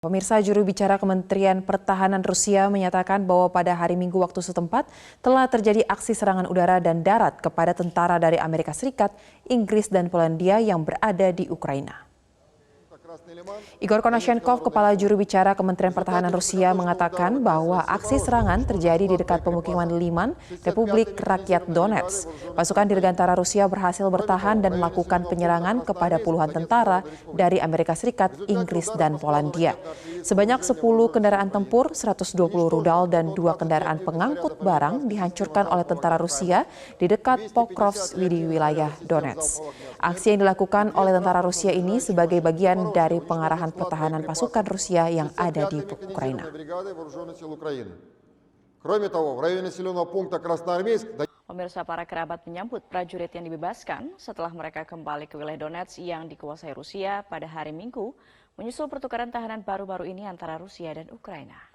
Pemirsa, juru bicara Kementerian Pertahanan Rusia menyatakan bahwa pada hari Minggu waktu setempat telah terjadi aksi serangan udara dan darat kepada tentara dari Amerika Serikat, Inggris, dan Polandia yang berada di Ukraina. Igor Konashenkov, kepala juru bicara Kementerian Pertahanan Rusia, mengatakan bahwa aksi serangan terjadi di dekat pemukiman Liman, Republik Rakyat Donetsk. Pasukan dirgantara Rusia berhasil bertahan dan melakukan penyerangan kepada puluhan tentara dari Amerika Serikat, Inggris, dan Polandia. Sebanyak 10 kendaraan tempur, 120 rudal, dan 2 kendaraan pengangkut barang dihancurkan oleh tentara Rusia di dekat Pokrovsk di wilayah Donetsk. Aksi yang dilakukan oleh tentara Rusia ini sebagai bagian dari pengarahan pertahanan pasukan Rusia yang ada di Ukraina. Pemirsa, para kerabat menyambut prajurit yang dibebaskan setelah mereka kembali ke wilayah Donetsk yang dikuasai Rusia pada hari Minggu, menyusul pertukaran tahanan baru-baru ini antara Rusia dan Ukraina.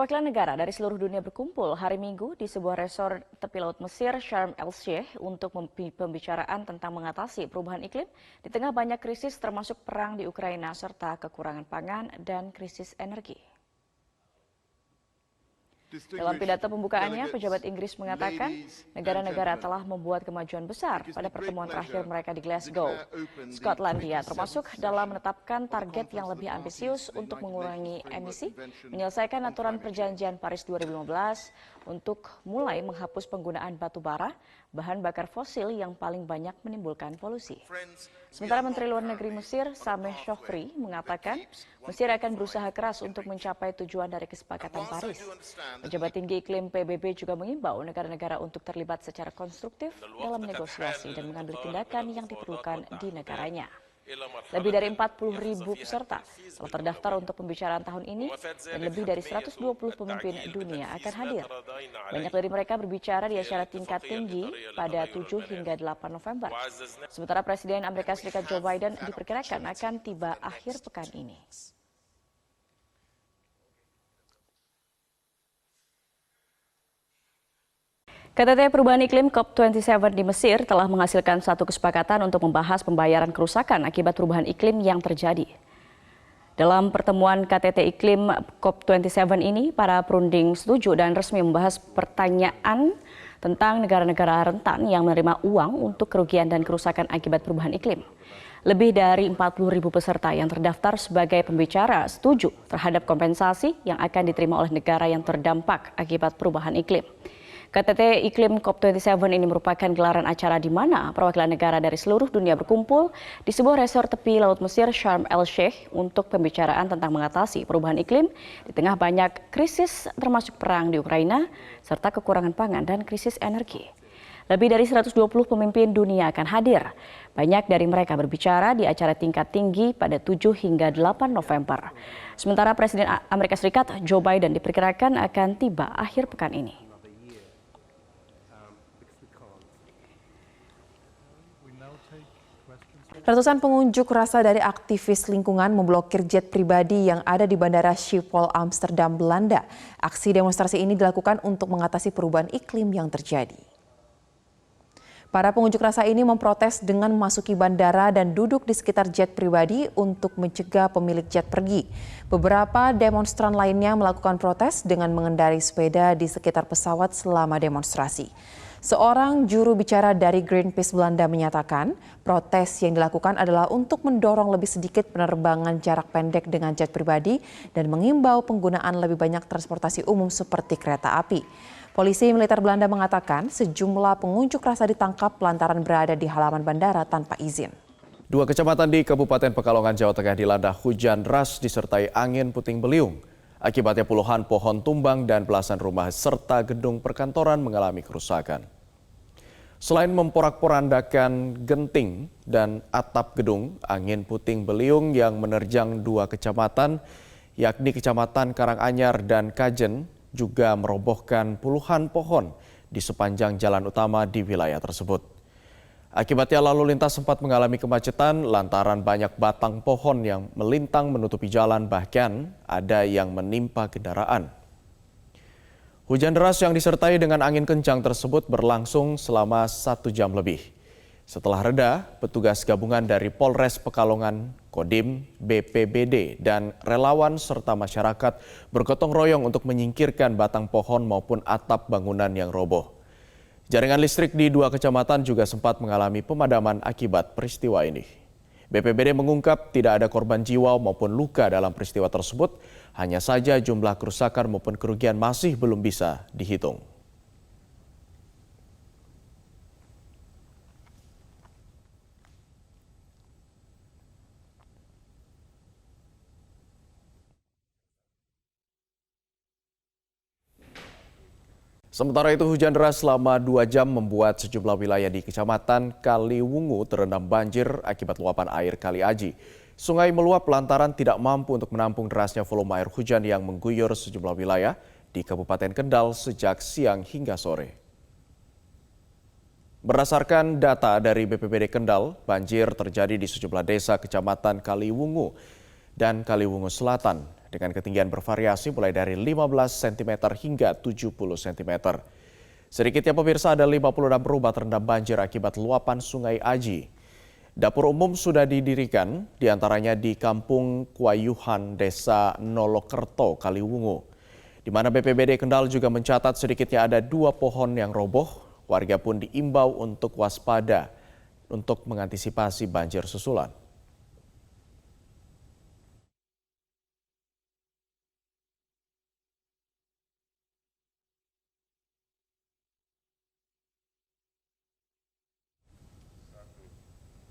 Perwakilan negara dari seluruh dunia berkumpul hari Minggu di sebuah resort tepi laut Mesir, Sharm el-Sheikh, untuk pembicaraan tentang mengatasi perubahan iklim di tengah banyak krisis termasuk perang di Ukraina serta kekurangan pangan dan krisis energi. Dalam pidato pembukaannya, pejabat Inggris mengatakan negara-negara telah membuat kemajuan besar pada pertemuan terakhir mereka di Glasgow, Skotlandia, termasuk dalam menetapkan target yang lebih ambisius untuk mengurangi emisi, menyelesaikan aturan perjanjian Paris 2015 untuk mulai menghapus penggunaan batu bara, bahan bakar fosil yang paling banyak menimbulkan polusi. Sementara Menteri Luar Negeri Mesir, Sameh Shoukry, mengatakan Mesir akan berusaha keras untuk mencapai tujuan dari kesepakatan Paris. Pejabat tinggi iklim PBB juga mengimbau negara-negara untuk terlibat secara konstruktif dalam negosiasi dan mengambil tindakan yang diperlukan di negaranya. Lebih dari 40.000 peserta telah terdaftar untuk pembicaraan tahun ini dan lebih dari 120 pemimpin dunia akan hadir. Banyak dari mereka berbicara di acara tingkat tinggi pada 7 hingga 8 November. Sementara Presiden Amerika Serikat Joe Biden diperkirakan akan tiba akhir pekan ini. KTT Perubahan Iklim COP27 di Mesir telah menghasilkan satu kesepakatan untuk membahas pembayaran kerusakan akibat perubahan iklim yang terjadi. Dalam pertemuan KTT Iklim COP27 ini, para perunding setuju dan resmi membahas pertanyaan tentang negara-negara rentan yang menerima uang untuk kerugian dan kerusakan akibat perubahan iklim. Lebih dari 40.000 peserta yang terdaftar sebagai pembicara setuju terhadap kompensasi yang akan diterima oleh negara yang terdampak akibat perubahan iklim. KTT Iklim COP27 ini merupakan gelaran acara di mana perwakilan negara dari seluruh dunia berkumpul di sebuah resort tepi laut Mesir, Sharm el-Sheikh, untuk pembicaraan tentang mengatasi perubahan iklim di tengah banyak krisis termasuk perang di Ukraina serta kekurangan pangan dan krisis energi. Lebih dari 120 pemimpin dunia akan hadir. Banyak dari mereka berbicara di acara tingkat tinggi pada 7 hingga 8 November. Sementara Presiden Amerika Serikat Joe Biden diperkirakan akan tiba akhir pekan ini. Ratusan pengunjuk rasa dari aktivis lingkungan memblokir jet pribadi yang ada di Bandara Schiphol, Amsterdam, Belanda. Aksi demonstrasi ini dilakukan untuk mengatasi perubahan iklim yang terjadi. Para pengunjuk rasa ini memprotes dengan memasuki bandara dan duduk di sekitar jet pribadi untuk mencegah pemilik jet pergi. Beberapa demonstran lainnya melakukan protes dengan mengendarai sepeda di sekitar pesawat selama demonstrasi. Seorang juru bicara dari Greenpeace Belanda menyatakan protes yang dilakukan adalah untuk mendorong lebih sedikit penerbangan jarak pendek dengan jet pribadi dan mengimbau penggunaan lebih banyak transportasi umum seperti kereta api. Polisi militer Belanda mengatakan sejumlah pengunjuk rasa ditangkap lantaran berada di halaman bandara tanpa izin. Dua kecamatan di Kabupaten Pekalongan, Jawa Tengah dilanda hujan deras disertai angin puting beliung. Akibatnya puluhan pohon tumbang dan belasan rumah serta gedung perkantoran mengalami kerusakan. Selain memporak-porandakan genting dan atap gedung, angin puting beliung yang menerjang dua kecamatan, yakni Kecamatan Karanganyar dan Kajen, juga merobohkan puluhan pohon di sepanjang jalan utama di wilayah tersebut. Akibatnya lalu lintas sempat mengalami kemacetan lantaran banyak batang pohon yang melintang menutupi jalan, bahkan ada yang menimpa kendaraan. Hujan deras yang disertai dengan angin kencang tersebut berlangsung selama 1 jam lebih. Setelah reda, petugas gabungan dari Polres Pekalongan Kodim, BPBD, dan relawan serta masyarakat bergotong royong untuk menyingkirkan batang pohon maupun atap bangunan yang roboh. Jaringan listrik di 2 kecamatan juga sempat mengalami pemadaman akibat peristiwa ini. BPBD mengungkap tidak ada korban jiwa maupun luka dalam peristiwa tersebut, hanya saja jumlah kerusakan maupun kerugian masih belum bisa dihitung. Sementara itu hujan deras selama 2 jam membuat sejumlah wilayah di Kecamatan Kaliwungu terendam banjir akibat luapan air Kali Aji. Sungai meluap lantaran tidak mampu untuk menampung derasnya volume air hujan yang mengguyur sejumlah wilayah di Kabupaten Kendal sejak siang hingga sore. Berdasarkan data dari BPBD Kendal, banjir terjadi di sejumlah desa Kecamatan Kaliwungu dan Kaliwungu Selatan dengan ketinggian bervariasi mulai dari 15 cm hingga 70 cm. Sedikitnya pemirsa ada 56 rumah terendam banjir akibat luapan Sungai Aji. Dapur umum sudah didirikan, diantaranya di Kampung Kuayuhan, Desa Nolokerto, Kaliwungu, di mana BPBD Kendal juga mencatat sedikitnya ada 2 pohon yang roboh. Warga pun diimbau untuk waspada untuk mengantisipasi banjir susulan.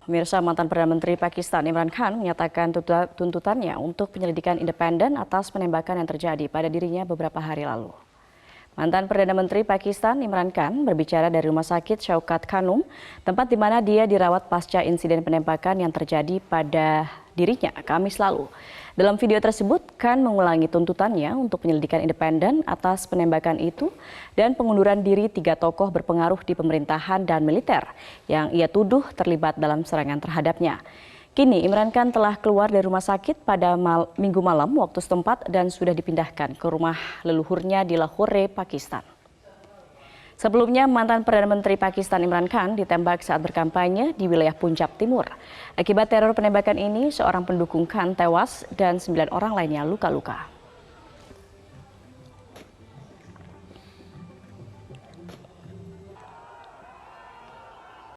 Pemirsa, mantan Perdana Menteri Pakistan Imran Khan menyatakan tuntutannya untuk penyelidikan independen atas penembakan yang terjadi pada dirinya beberapa hari lalu. Mantan Perdana Menteri Pakistan Imran Khan berbicara dari Rumah Sakit Shaukat Khanum, tempat di mana dia dirawat pasca insiden penembakan yang terjadi pada dirinya Kamis lalu. Dalam video tersebut, Khan mengulangi tuntutannya untuk penyelidikan independen atas penembakan itu dan pengunduran diri 3 tokoh berpengaruh di pemerintahan dan militer yang ia tuduh terlibat dalam serangan terhadapnya. Kini Imran Khan telah keluar dari rumah sakit pada Minggu malam waktu setempat dan sudah dipindahkan ke rumah leluhurnya di Lahore, Pakistan. Sebelumnya, mantan Perdana Menteri Pakistan Imran Khan ditembak saat berkampanye di wilayah Punjab Timur. Akibat teror penembakan ini, seorang pendukung Khan tewas dan 9 orang lainnya luka-luka.